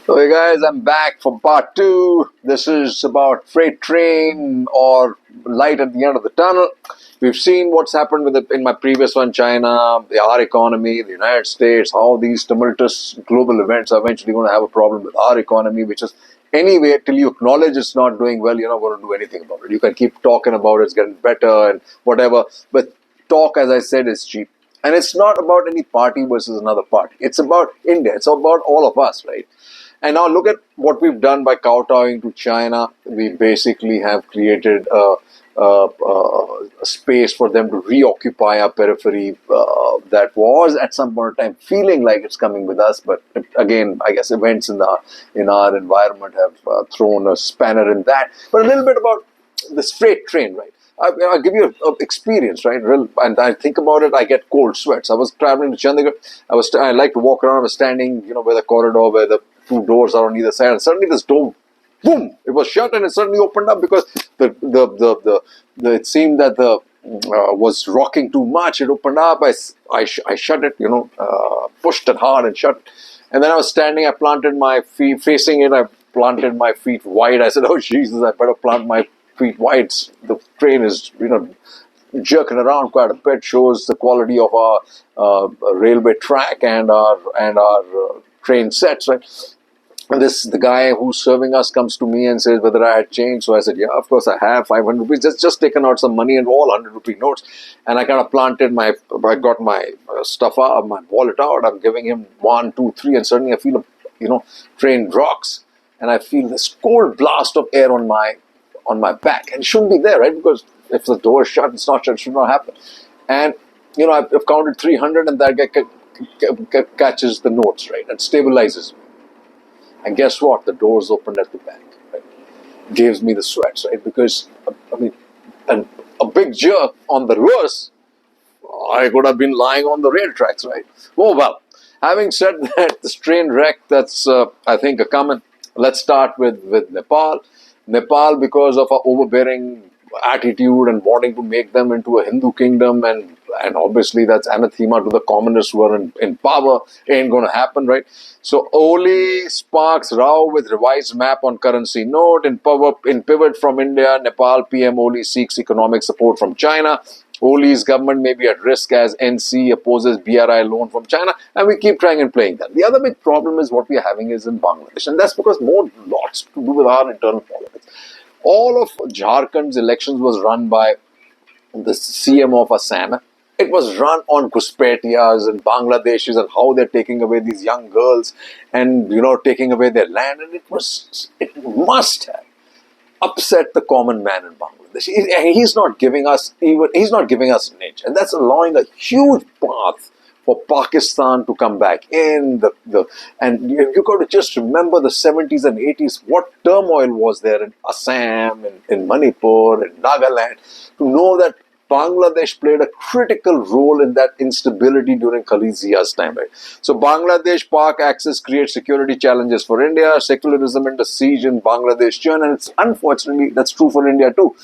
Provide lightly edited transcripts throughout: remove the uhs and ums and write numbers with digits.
Hey guys, I'm back for part two. This is about freight train or light at the end of the tunnel. We've seen what's happened with in my previous one, China, our economy, the United States, how these tumultuous global events are eventually going to have a problem with our economy, which is anyway, till you acknowledge it's not doing well, you're not going to do anything about it. You can keep talking about it's getting better and whatever, but talk, as I said, is cheap. And it's not about any party versus another party. It's about India. It's about all of us, right? And now look at what we've done by kowtowing to China. We basically have created a space for them to reoccupy our periphery that was at some point in time feeling like it's coming with us. But again, I guess events in our environment have thrown a spanner in that. But a little bit about this freight train, right? I'll give you an experience, right? And I think about it, I get cold sweats. I was traveling to Chandigarh. I like to walk around. I was standing, where the corridor, where the two doors are on either side, and suddenly this door, boom! It was shut, and it suddenly opened up because it seemed that the was rocking too much. It opened up. I shut it, pushed it hard and shut. And then I was standing. I planted my feet facing it. I planted my feet wide. I said, "Oh Jesus! I better plant my feet wide." The train is, jerking around quite a bit. Shows the quality of our railway track and our train sets, right? And the guy who's serving us comes to me and says whether I had change. So I said, yeah, of course I have 500 rupees. Just taken out some money and all 100 rupee notes. And I kind of I got my stuff out, my wallet out. I'm giving him 1, 2, 3, and suddenly I feel train rocks, and I feel this cold blast of air on my back, and it shouldn't be there, right? Because if the door is shut, it's not shut, it should not happen. And I've counted 300, and that guy catches the notes, right, and stabilizes me. And guess what? The doors opened at the back, right? Gives me the sweats, right? Because and a big jerk on the reverse, I could have been lying on the rail tracks, right? Oh well. Having said that, this train wreck, that's I think a common. Let's start with Nepal. Nepal, because of our overbearing attitude and wanting to make them into a Hindu kingdom, and obviously that's anathema to the communists who are in power, ain't going to happen, right? So Oli sparks row with revised map on currency note. In pivot from India, Nepal PM Oli seeks economic support from China. Oli's government may be at risk as NC opposes BRI loan from China, and we keep trying and playing that. The other big problem is what we are having is in Bangladesh, and that's because lots to do with our internal politics. All of Jharkhand's elections was run by the CM of Assam. It was run on Ghuspaitias and Bangladeshis and how they're taking away these young girls and taking away their land, and it must have upset the common man in Bangladesh. He's not giving us an inch, and that's allowing a huge path for Pakistan to come back in. And you got to just remember the 70s and 80s. What turmoil was there in Assam, in Manipur, in Nagaland, to know that Bangladesh played a critical role in that instability during Khalid Zia's time. Right? So Bangladesh-Pak axis creates security challenges for India. Secularism and the siege in Bangladesh churn, and unfortunately that's true for India too.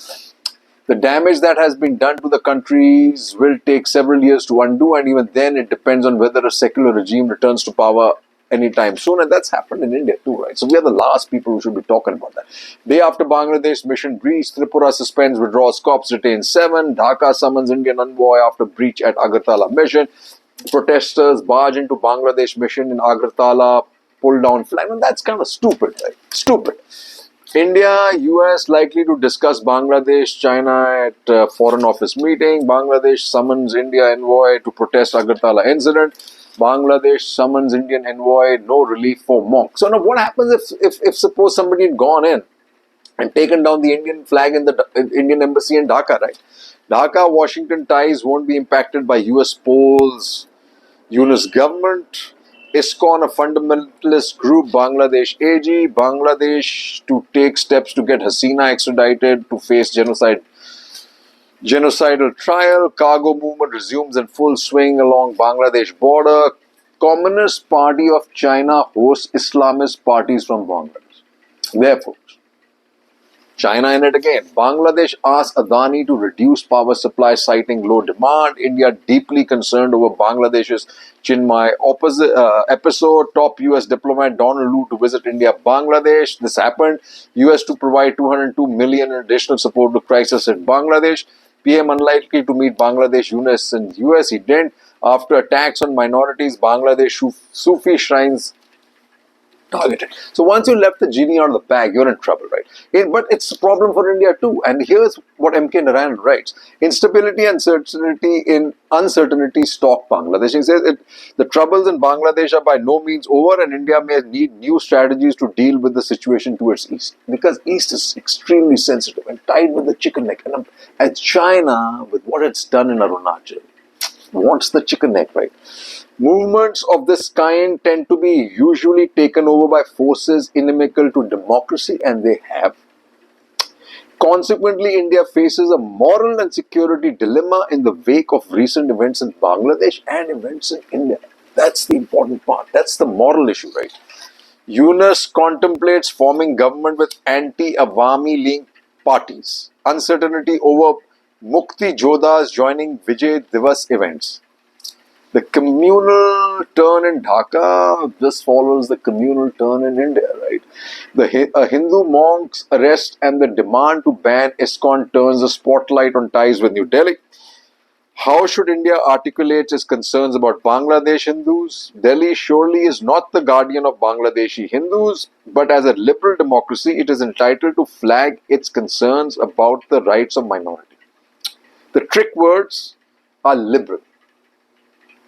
The damage that has been done to the countries will take several years to undo, and even then it depends on whether a secular regime returns to power anytime soon, and that's happened in India too, right? So we are the last people who should be talking about that. Day after Bangladesh mission breach, Tripura suspends, withdraws cops, retains 7. Dhaka summons Indian envoy after breach at Agartala mission. Protesters barge into Bangladesh mission in Agartala, pull down flag, and that's kind of stupid, right? Stupid. India, US likely to discuss Bangladesh, China at Foreign Office meeting. Bangladesh summons India envoy to protest Agartala incident. Bangladesh summons Indian envoy, no relief for monk. So now what happens if suppose somebody had gone in and taken down the Indian flag in the Indian embassy in Dhaka, right? Dhaka, Washington ties won't be impacted by US polls. Yunus government. ISKCON, a fundamentalist group, Bangladesh AG, Bangladesh to take steps to get Hasina extradited to face genocidal trial. Cargo movement resumes in full swing along Bangladesh border. Communist Party of China hosts Islamist parties from Bangladesh. There, folks. China in it again. Bangladesh asks Adani to reduce power supply, citing low demand. India deeply concerned over Bangladesh's Chinmay episode. Top US diplomat Donald Lu to visit India, Bangladesh. This happened. US to provide 202 million in additional support to crisis in Bangladesh. PM unlikely to meet Bangladesh UNIS in US. He didn't. After attacks on minorities, Bangladesh Sufi shrines targeted. So once you left the genie out of the bag, you're in trouble, right? But it's a problem for India too. And here's what M.K. Narayan writes: instability and uncertainty stalk Bangladesh. He says the troubles in Bangladesh are by no means over, and India may need new strategies to deal with the situation towards East, because East is extremely sensitive and tied with the chicken neck. And China, with what it's done in Arunachal, wants the chicken neck, right? Movements of this kind tend to be usually taken over by forces inimical to democracy, and they have. Consequently, India faces a moral and security dilemma in the wake of recent events in Bangladesh and events in India. That's the important part. That's the moral issue, right? UNIS contemplates forming government with anti-Awami League parties. Uncertainty over Mukti Jodhas joining Vijay Divas events. The communal turn in Dhaka just follows the communal turn in India, right? A Hindu monk's arrest and the demand to ban ISKCON turns the spotlight on ties with New Delhi. How should India articulate its concerns about Bangladesh Hindus? Delhi surely is not the guardian of Bangladeshi Hindus, but as a liberal democracy, it is entitled to flag its concerns about the rights of minority. The trick words are liberal,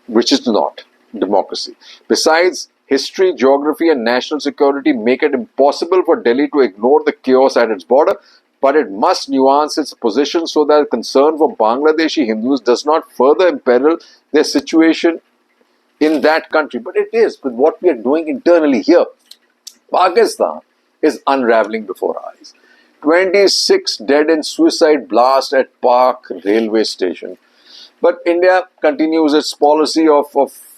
which is not democracy. Besides, history, geography, and national security make it impossible for Delhi to ignore the chaos at its border, but it must nuance its position so that concern for Bangladeshi Hindus does not further imperil their situation in that country. But it is with what we are doing internally here. Pakistan is unraveling before our eyes. 26 dead in suicide blast at Pak railway station. But India continues its policy of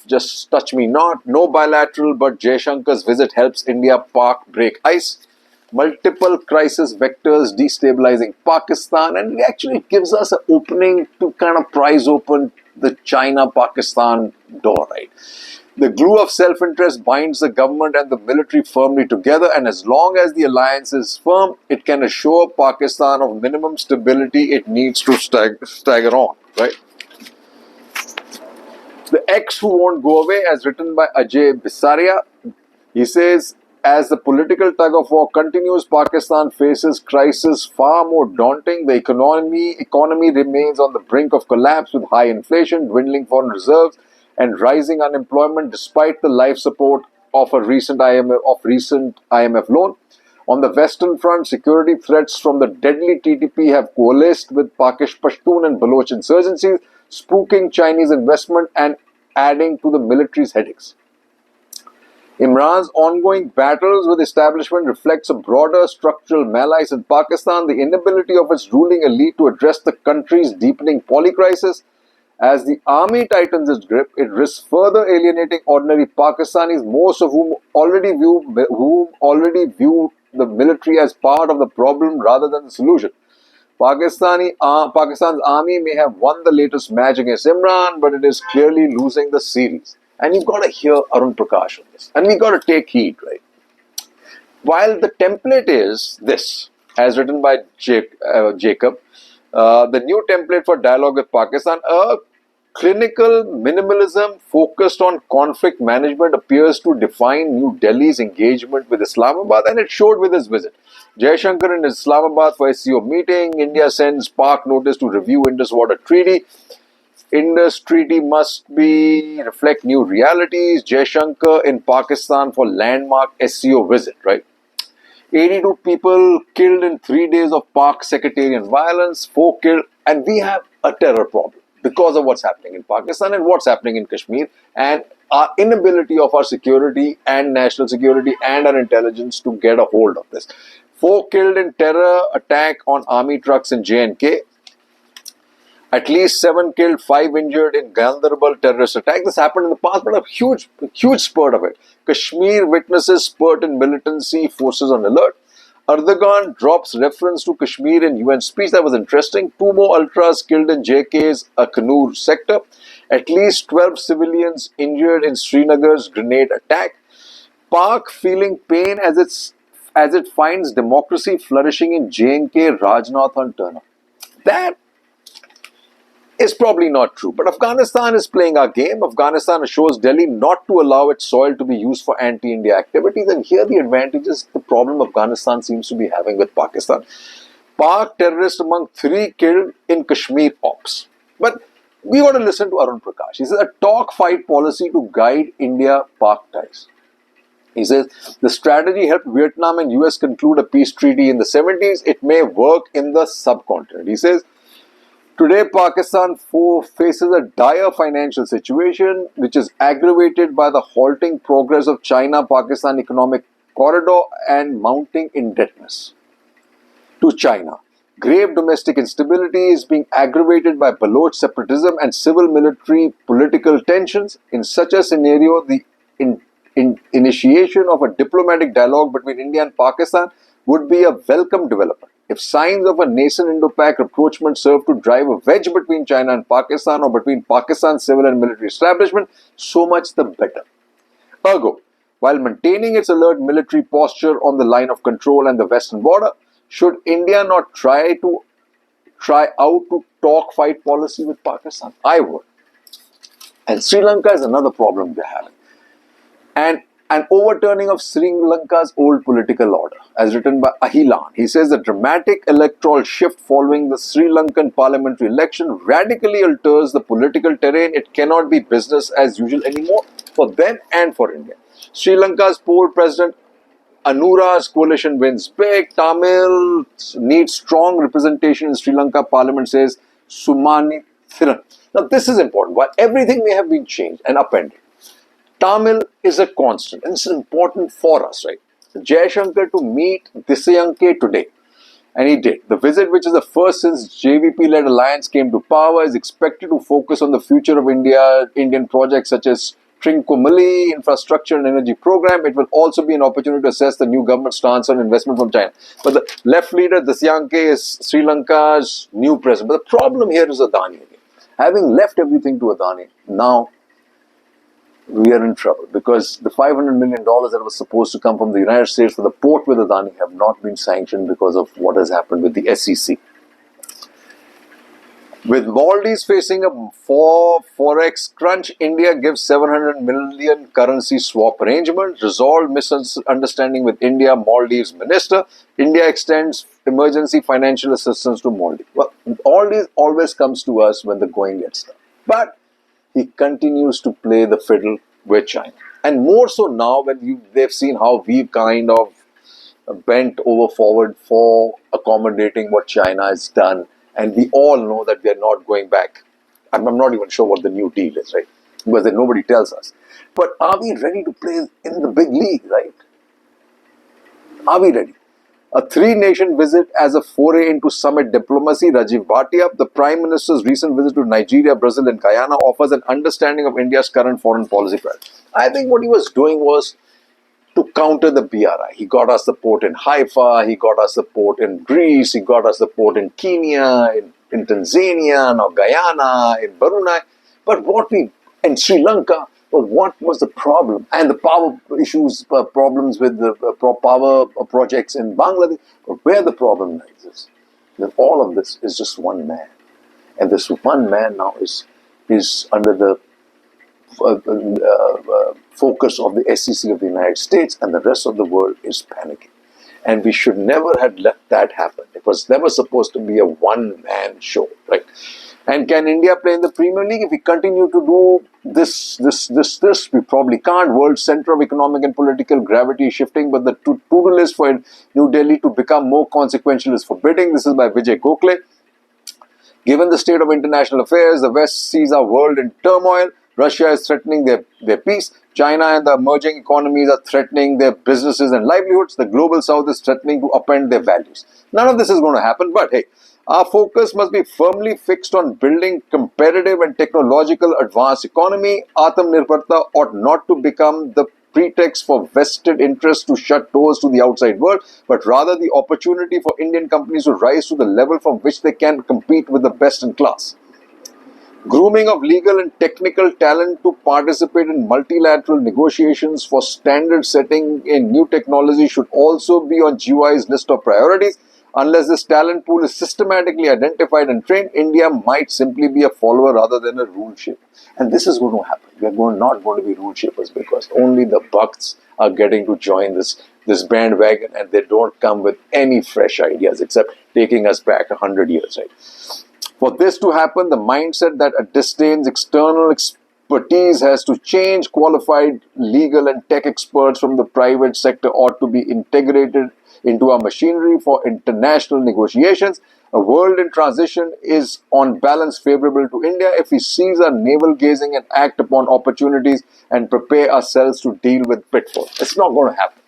just touch me not, no bilateral, but Jaishankar's visit helps India-Pak break ice. Multiple crisis vectors destabilizing Pakistan, and it actually gives us an opening to kind of prise open the China-Pakistan door, right? The glue of self-interest binds the government and the military firmly together, and as long as the alliance is firm, it can assure Pakistan of minimum stability it needs to stagger on, right? The X Who Won't Go Away, as written by Ajay Bisaria, he says, as the political tug of war continues, Pakistan faces crisis far more daunting. The economy remains on the brink of collapse with high inflation, dwindling foreign reserves, and rising unemployment despite the life support of a recent IMF loan. On the Western Front, security threats from the deadly TTP have coalesced with Pakistan Pashtun and Baloch insurgencies, spooking Chinese investment and adding to the military's headaches. Imran's ongoing battles with establishment reflects a broader structural malaise in Pakistan, the inability of its ruling elite to address the country's deepening polycrisis. As the army tightens its grip, it risks further alienating ordinary Pakistanis, most of whom already view the military as part of the problem rather than the solution. Pakistan's army may have won the latest match against Imran, but it is clearly losing the series. And you've got to hear Arun Prakash on this. And we've got to take heed, right? While the template is this, as written by Jacob, the new template for dialogue with Pakistan, a clinical minimalism focused on conflict management appears to define New Delhi's engagement with Islamabad, and it showed with his visit. Jaishankar in Islamabad for SCO meeting. India sends Pak notice to review Indus Water Treaty. Indus Treaty must reflect new realities. Jaishankar in Pakistan for landmark SCO visit, right? 82 people killed in 3 days of Pak sectarian violence, 4 killed, and we have a terror problem because of what's happening in Pakistan and what's happening in Kashmir, and our inability of our security and national security and our intelligence to get a hold of this. 4 killed in terror attack on army trucks in J&K. At least 7 killed, 5 injured in Gandarbal terrorist attack. This happened in the past, but a huge spurt of it. Kashmir witnesses spurt in militancy, forces on alert. Erdogan drops reference to Kashmir in UN speech. That was interesting. Two more ultras killed in JK's Akhnur sector. At least 12 civilians injured in Srinagar's grenade attack. Pak feeling pain as it finds democracy flourishing in J&K, Rajnath and Turner. That is probably not true. But Afghanistan is playing our game. Afghanistan assures Delhi not to allow its soil to be used for anti-India activities. And here the advantage is the problem Afghanistan seems to be having with Pakistan. Pak terrorists among 3 killed in Kashmir ops. But we got to listen to Arun Prakash. He says a talk fight policy to guide India-Pak ties. He says the strategy helped Vietnam and US conclude a peace treaty in the 70s. It may work in the subcontinent. He says today Pakistan faces a dire financial situation which is aggravated by the halting progress of China-Pakistan economic corridor and mounting indebtedness to China. Grave domestic instability is being aggravated by Baloch separatism and civil military political tensions. In such a scenario, the initiation of a diplomatic dialogue between India and Pakistan would be a welcome development. If signs of a nascent Indo-Pak rapprochement serve to drive a wedge between China and Pakistan or between Pakistan's civil and military establishment, so much the better. Ergo, while maintaining its alert military posture on the line of control and the western border, should India not try out to talk fight policy with Pakistan? I would. And Sri Lanka is another problem they're having. And an overturning of Sri Lanka's old political order, as written by Ahilan. He says the dramatic electoral shift following the Sri Lankan parliamentary election radically alters the political terrain. It cannot be business as usual anymore for them and for India. Sri Lanka's poll president Anura's coalition wins big. Tamil needs strong representation in Sri Lanka parliament, says Sumani Thiran. Now this is important. While everything may have been changed and upended, Tamil is a constant, and this is important for us, right? Jaishankar to meet Dissanayake today, and he did. The visit, which is the first since JVP-led alliance came to power, is expected to focus on the future of Indian projects such as Trincomalee infrastructure and energy program. It will also be an opportunity to assess the new government stance on investment from China. But the left leader, Dissanayake, is Sri Lanka's new president. But the problem here is Adani again. Having left everything to Adani, now we are in trouble because the $500 million that was supposed to come from the United States for the port with Adani have not been sanctioned because of what has happened with the SEC. With Maldives facing a forex crunch, India gives 700 million currency swap arrangement. Resolved misunderstanding with India, Maldives minister. India extends emergency financial assistance to Maldives. Well, all this always comes to us when the going gets tough. But he continues to play the fiddle with China. And more so now when they've seen how we've kind of bent over forward for accommodating what China has done. And we all know that we are not going back. I'm not even sure what the new deal is, right? Because then nobody tells us. But are we ready to play in the big league, right? Are we ready? A 3-nation visit as a foray into summit diplomacy. Rajiv Bhatia, the Prime Minister's recent visit to Nigeria, Brazil and Guyana offers an understanding of India's current foreign policy. I think what he was doing was to counter the BRI. He got us the port in Haifa, he got us the port in Greece, he got us the port in Kenya, in Tanzania, now Guyana, in Brunei. But in Sri Lanka, but what was the problem? And the power issues, problems with the power projects in Bangladesh. But where the problem lies is that all of this is just one man. And this one man now is under the focus of the SEC of the United States, and the rest of the world is panicking. And we should never have let that happen. It was never supposed to be a one-man show, right? And can India play in the Premier League? If we continue to do this, we probably can't. World center of economic and political gravity is shifting, but the to-do list for New Delhi to become more consequential is forbidding. This is by Vijay Gokhale. Given the state of international affairs, the West sees our world in turmoil. Russia is threatening their peace. China and the emerging economies are threatening their businesses and livelihoods. The global south is threatening to upend their values. None of this is going to happen, but hey, our focus must be firmly fixed on building competitive and technological advanced economy. Atmanirbharta ought not to become the pretext for vested interests to shut doors to the outside world, but rather the opportunity for Indian companies to rise to the level from which they can compete with the best in class. Grooming of legal and technical talent to participate in multilateral negotiations for standard setting in new technology should also be on GUI's list of priorities. Unless this talent pool is systematically identified and trained, India might simply be a follower rather than a rule shaper. And this is going to happen. We are not going to be rule shapers because only the bucks are getting to join this bandwagon, and they don't come with any fresh ideas except taking us back 100 years, right? For this to happen, the mindset that disdains external expertise has to change. Qualified legal and tech experts from the private sector ought to be integrated into our machinery for international negotiations. A world in transition is on balance favorable to India if we seize our navel gazing and act upon opportunities and prepare ourselves to deal with pitfalls. It's not going to happen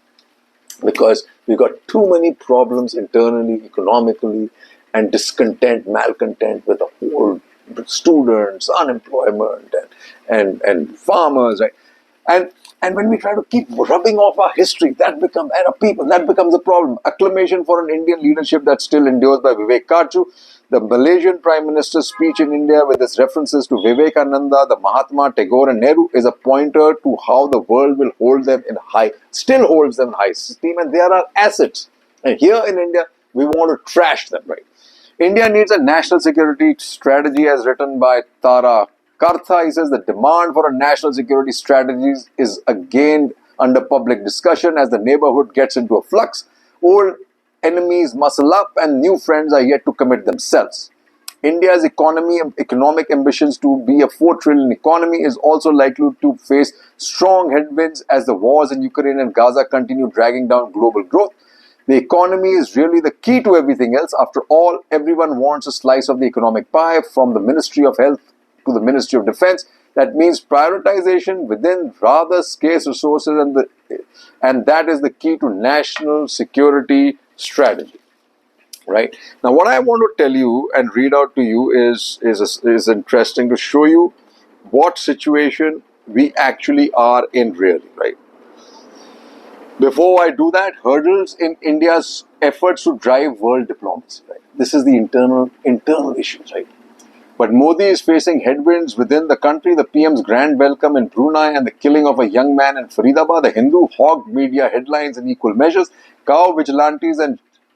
because we've got too many problems internally, economically, and discontent, malcontent with the whole students, unemployment, and farmers, right? And when we try to keep rubbing off our history, that becomes a problem. Acclamation for an Indian leadership that still endures by Vivek Karchu. The Malaysian Prime Minister's speech in India with its references to Vivekananda, the Mahatma, Tagore and Nehru is a pointer to how the world will hold them in still holds them in high esteem, and they are our assets. And here in India, we want to trash them, right? India needs a national security strategy as written by Tara Kartha. He says the demand for a national security strategy is again under public discussion as the neighborhood gets into a flux. Old enemies muscle up and new friends are yet to commit themselves. India's economic ambitions to be a 4 trillion economy is also likely to face strong headwinds as the wars in Ukraine and Gaza continue dragging down global growth. The economy is really the key to everything else. After all, everyone wants a slice of the economic pie, from the Ministry of Health to the Ministry of Defense. That means prioritization within rather scarce resources, and that is the key to national security strategy. Right? Now, what I want to tell you and read out to you is interesting to show you what situation we actually are in really, right? Before I do that, hurdles in India's efforts to drive world diplomacy. Right? This is the internal issues, right? But Modi is facing headwinds within the country. The PM's grand welcome in Brunei and the killing of a young man in Faridabad. The Hindu hogged media headlines in equal measures. Cow vigilantes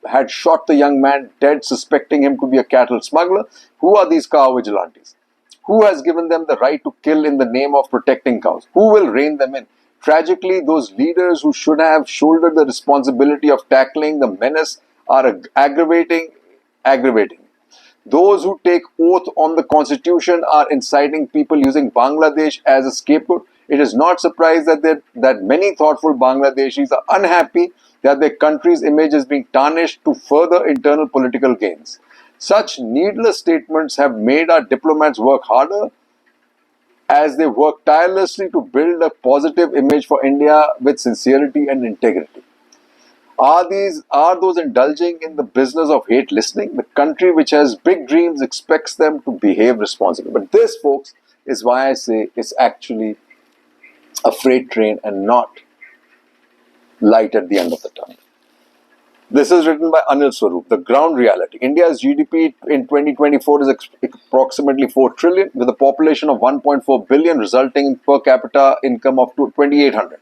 had shot the young man dead, suspecting him to be a cattle smuggler. Who are these cow vigilantes? Who has given them the right to kill in the name of protecting cows? Who will rein them in? Tragically, those leaders who should have shouldered the responsibility of tackling the menace are aggravating. Those who take oath on the constitution are inciting people using Bangladesh as a scapegoat. It is not surprised that many thoughtful Bangladeshis are unhappy that their country's image is being tarnished to further internal political gains. Such needless statements have made our diplomats work harder as they work tirelessly to build a positive image for India with sincerity and integrity. Are those indulging in the business of hate listening? The country which has big dreams expects them to behave responsibly. But this, folks, is why I say it's actually a freight train and not light at the end of the tunnel. This is written by Anil Swarup. The ground reality. India's GDP in 2024 is approximately 4 trillion with a population of 1.4 billion, resulting in per capita income of 2,800.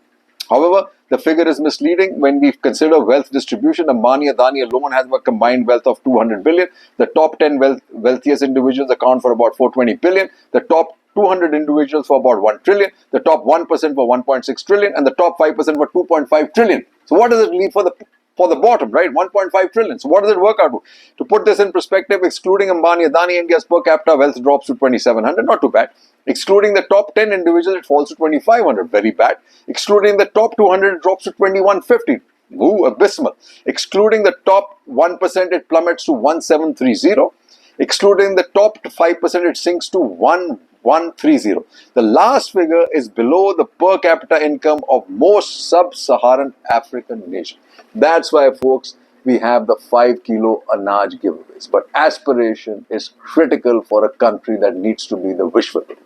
However, the figure is misleading when we consider wealth distribution. Ambani Adani alone has a combined wealth of 200 billion. The top 10 wealthiest individuals account for about 420 billion. The top 200 individuals for about 1 trillion. The top 1% for 1.6 trillion. And the top 5% for 2.5 trillion. So what does it leave for the bottom, right? 1.5 trillion. So what does it work out to? To put this in perspective, excluding Ambani Adani, India's per capita wealth drops to 2,700. Not too bad. Excluding the top 10 individuals, it falls to 2,500. Very bad. Excluding the top 200, it drops to 2,150. Ooh, abysmal. Excluding the top 1%, it plummets to 1,730. Excluding the top 5%, it sinks to 1,130. The last figure is below the per capita income of most sub-Saharan African nations. That's why, folks, we have the 5 kilo anaj giveaways. But aspiration is critical for a country that needs to be the wish fulfiller.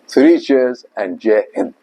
3 cheers and Jai Hind.